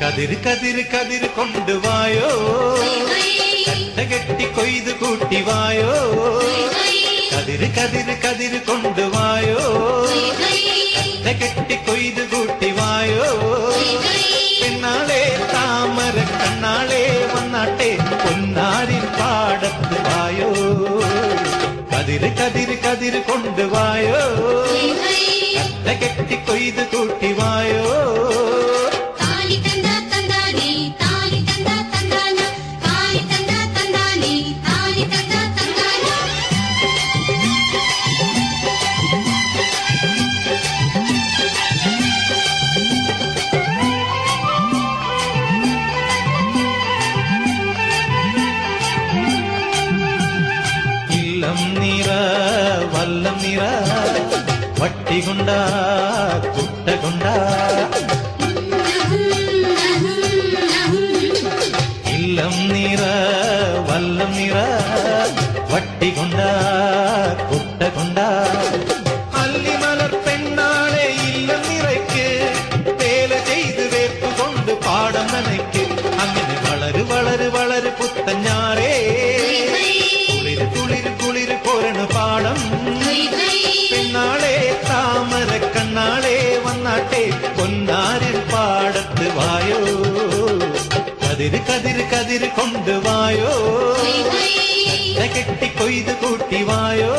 കതിര് കതിര് കതിര് കൊണ്ടുവായോ, കെട്ടി കൊയ്ത് കൂട്ടിവായോ. കതിര് കതിര് കതിര് കൊണ്ടുവായോ, കെട്ടി കൊയ്ത് കൂട്ടിവായോ. പെണ്ണാളെ താമര കണ്ണാളെ വന്നാട്ടെ പൊന്നാരിൻ പാടത്ത് വായോ. കതിര് കതിര് കതിര് കൊണ്ടുവായോ, കെട്ടി കൊയ്ത് കൂട്ടിവായോ. വല്ലം നിറ വട്ടികൊണ്ട കുട്ടകൊണ്ട ഇല്ലം നിറ വല്ലം നിറ വട്ടികൊണ്ട കുട്ടകൊണ്ട. അല്ലിമലർ പെണ്ണാളെ ഇല്ലം നിറയ്ക്ക് വേല ചെയ്ത് വേപ്പുകൊണ്ട് പാടം നനയ്ക്ക്. അങ്ങനെ വളര് വളര് വളര് പുത്തഞ്ഞാറേ കുളിര് കുളിര് കുളിര് കോരണ പാടം. പെണ്ണാളെ താമര കണ്ണാളെ വന്നാട്ടെ പൊന്നാരിൽ പാടത്ത് വായോ. കതിര് കതിര് കതിര് കൊണ്ടുവായോ, കെട്ടി കൊയ്ത് കൂട്ടിവായോ.